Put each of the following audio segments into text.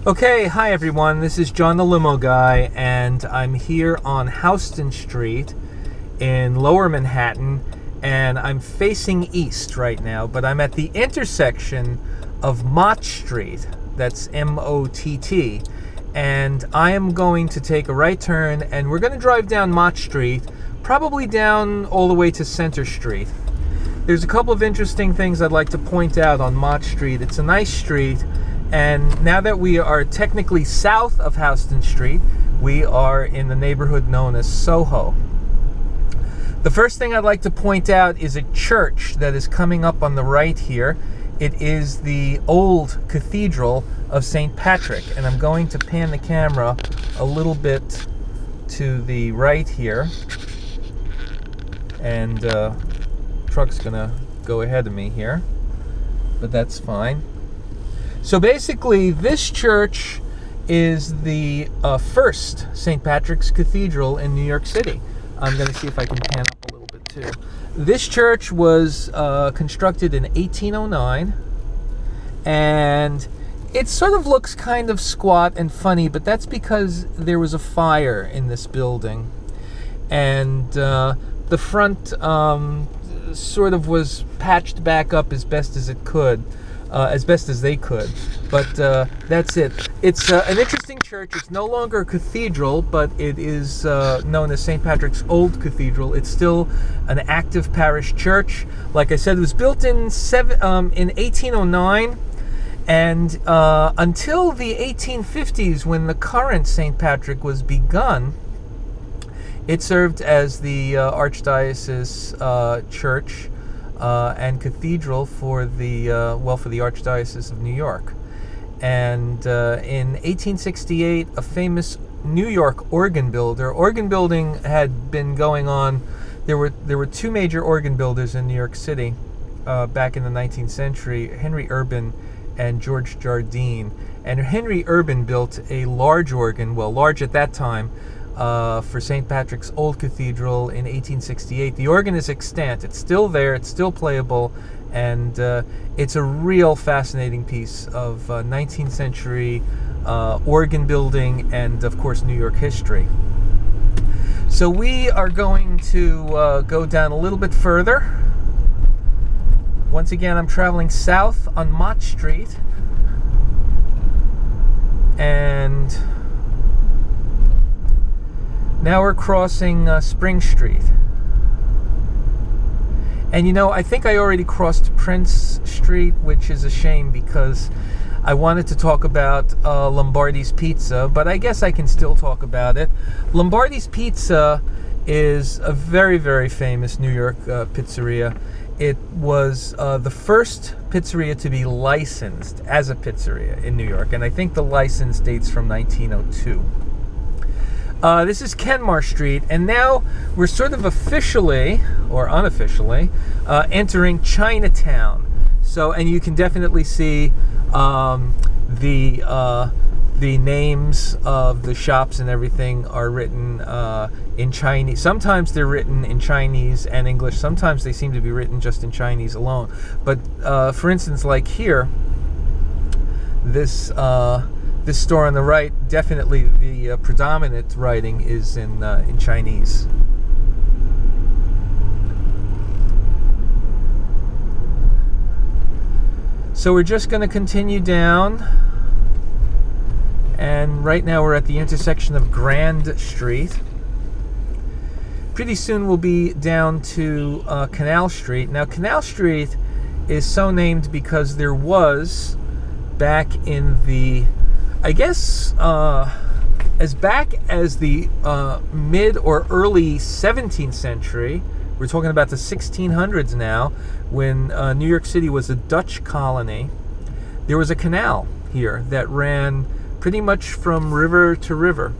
Okay, hi everyone, this is John the Limo Guy, and I'm here on Houston Street in Lower Manhattan, and I'm facing east right now, but I'm at the intersection of Mott Street, that's M-O-T-T, and I am going to take a right turn, and we're going to drive down Mott Street, probably down all the way to Center Street. There's a couple of interesting things I'd like to point out on Mott Street. It's a nice street. And now that we are technically south of Houston Street, we are in the neighborhood known as SOHO. The first thing I'd like to point out is a church that is coming up on the right here. It is the old Cathedral of St. Patrick, and I'm going to pan the camera a little bit to the right here. And truck's gonna go ahead of me here, but that's fine. So basically, this church is the first St. Patrick's Cathedral in New York City. I'm going to see if I can pan up a little bit too. This church was constructed in 1809, and it sort of looks kind of squat and funny, but that's because there was a fire in this building, and the front sort of was patched back up as best as it could. As best as they could, but that's it. It's an interesting church. It's no longer a cathedral, but it is known as St. Patrick's Old Cathedral. It's still an active parish church. Like I said, it was built in 1809, and until the 1850s, when the current St. Patrick was begun, it served as the Archdiocese church and cathedral for the Archdiocese of New York. And in 1868, a famous New York organ builder. Organ building had been going on. There were two major organ builders in New York City back in the 19th century: Henry Urban and George Jardine. And Henry Urban built a large organ, well, large at that time, for St. Patrick's Old Cathedral in 1868. The organ is extant. It's still there. It's still playable. And it's a real fascinating piece of 19th century organ building and, of course, New York history. So we are going to go down a little bit further. Once again, I'm traveling south on Mott Street. And now we're crossing Spring Street. And you know, I think I already crossed Prince Street, which is a shame because I wanted to talk about Lombardi's Pizza, but I guess I can still talk about it. Lombardi's Pizza is a very, very famous New York pizzeria. It was the first pizzeria to be licensed as a pizzeria in New York, and I think the license dates from 1902. This is Kenmare Street, and now we're sort of officially, or unofficially, entering Chinatown. So, and you can definitely see the names of the shops and everything are written in Chinese. Sometimes they're written in Chinese and English. Sometimes they seem to be written just in Chinese alone. But for instance, like here, this store on the right, definitely the predominant writing is in Chinese. So we're just going to continue down, and right now we're at the intersection of Grand Street. Pretty soon we'll be down to Canal Street. Now, Canal Street is so named because there was, back in the, I guess, as back as the mid or early 17th century, we're talking about the 1600s now, when New York City was a Dutch colony, there was a canal here that ran pretty much from river to river.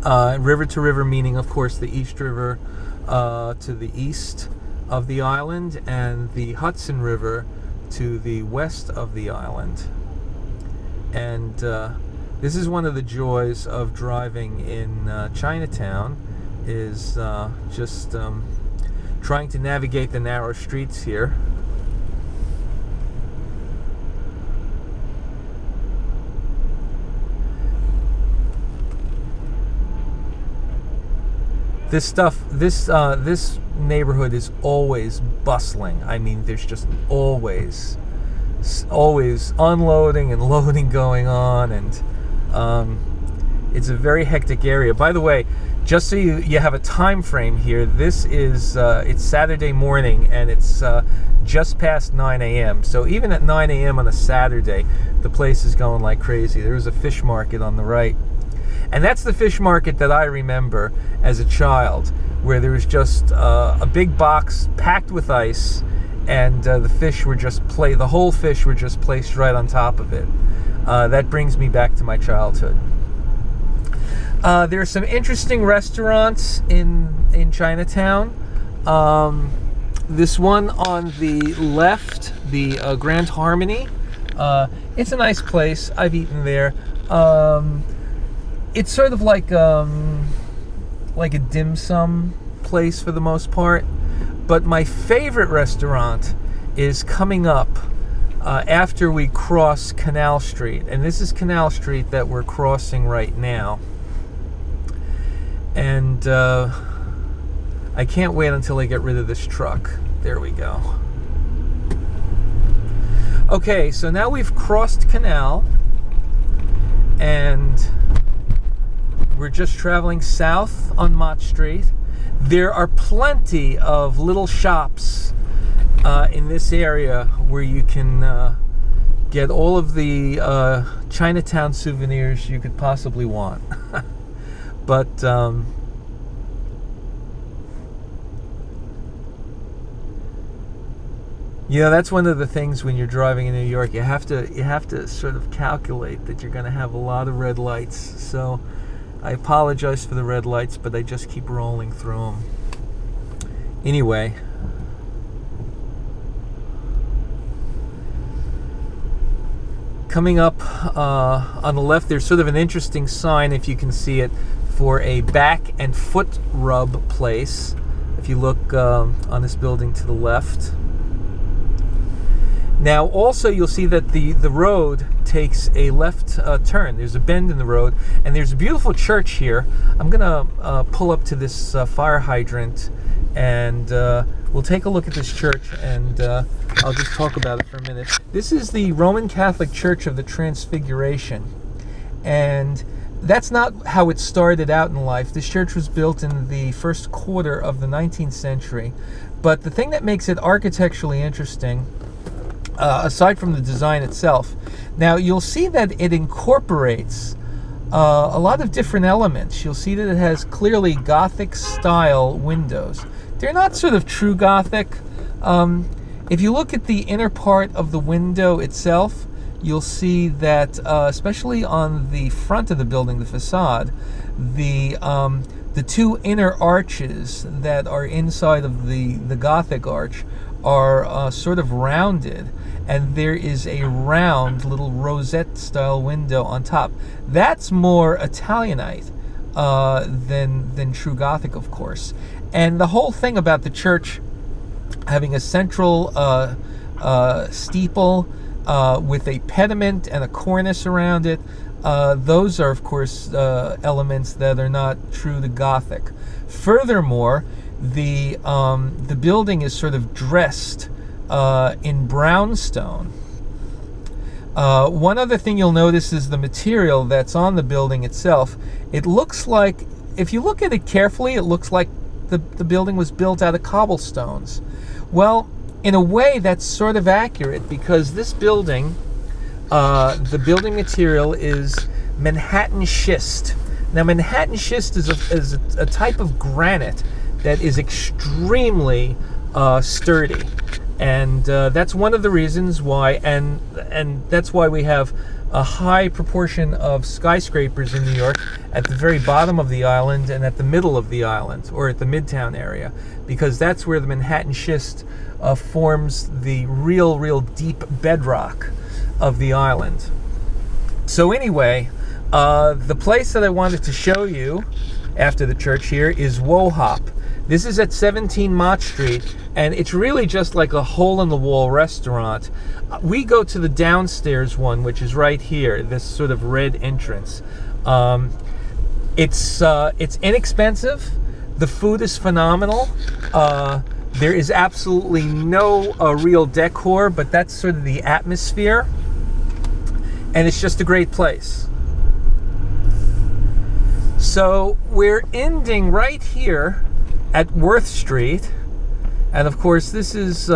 River to river meaning, of course, the East River to the east of the island, and the Hudson River to the west of the island. And this is one of the joys of driving in Chinatown, is just trying to navigate the narrow streets here. This neighborhood is always bustling. I mean, there's just always unloading and loading going on, and it's a very hectic area. By the way, just so you have a time frame here, this is it's Saturday morning, and it's just past 9 a.m. So even at 9 a.m. on a Saturday, the place is going like crazy. There's a fish market on the right. And that's the fish market that I remember as a child, where there was just a big box packed with ice, and the whole fish were just placed right on top of it. That brings me back to my childhood. There are some interesting restaurants in Chinatown. This one on the left, the Grand Harmony, it's a nice place. I've eaten there. It's sort of like a dim sum place for the most part. But my favorite restaurant is coming up after we cross Canal Street. And this is Canal Street that we're crossing right now. And I can't wait until I get rid of this truck. There we go. Okay, so now we've crossed Canal, and we're just traveling south on Mott Street. There are plenty of little shops in this area where you can get all of the Chinatown souvenirs you could possibly want. But that's one of the things when you're driving in New York. You have to sort of calculate that you're going to have a lot of red lights. So I apologize for the red lights, but I just keep rolling through them. Anyway, coming up on the left, there's sort of an interesting sign, if you can see it, for a back and foot rub place. If you look on this building to the left. Now, also, you'll see that the road takes a left turn. There's a bend in the road, and there's a beautiful church here. I'm going to pull up to this fire hydrant, and we'll take a look at this church, and I'll just talk about it for a minute. This is the Roman Catholic Church of the Transfiguration, and that's not how it started out in life. This church was built in the first quarter of the 19th century, but the thing that makes it architecturally interesting, aside from the design itself, now you'll see that it incorporates a lot of different elements. You'll see that it has clearly Gothic style windows. They're not sort of true Gothic. If you look at the inner part of the window itself, you'll see that especially on the front of the building, the facade, the two inner arches that are inside of the Gothic arch are sort of rounded, and there is a round little rosette style window on top. That's more Italianate than true Gothic, of course. And the whole thing about the church having a central steeple with a pediment and a cornice around it, those are, of course, elements that are not true to Gothic. Furthermore, the building is sort of dressed in brownstone. One other thing you'll notice is the material that's on the building itself. It looks like, if you look at it carefully, it looks like the building was built out of cobblestones. Well, in a way, that's sort of accurate, because this building, the building material is Manhattan schist. Now, Manhattan schist is a type of granite that is extremely sturdy, and that's one of the reasons why, and that's why we have a high proportion of skyscrapers in New York at the very bottom of the island and at the middle of the island, or at the Midtown area, because that's where the Manhattan schist forms the real deep bedrock of the island. So anyway, the place that I wanted to show you after the church here is WoHop. This is at 17 Mott Street, and it's really just like a hole-in-the-wall restaurant. We go to the downstairs one, which is right here, this sort of red entrance. It's inexpensive. The food is phenomenal. There is absolutely no real decor, but that's sort of the atmosphere. And it's just a great place. So we're ending right here at Worth Street. And of course, this is,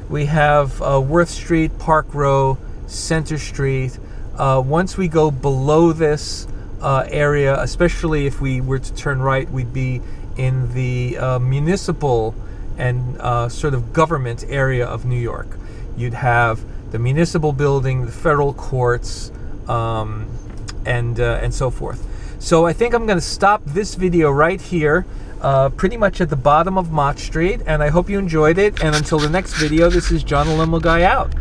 we have Worth Street, Park Row, Center Street. Once we go below this area, especially if we were to turn right, we'd be in the municipal and sort of government area of New York. You'd have the municipal building, the federal courts, and so forth. So I think I'm going to stop this video right here, pretty much at the bottom of Mott Street, and I hope you enjoyed it. And until the next video, this is John the Limo Guy out.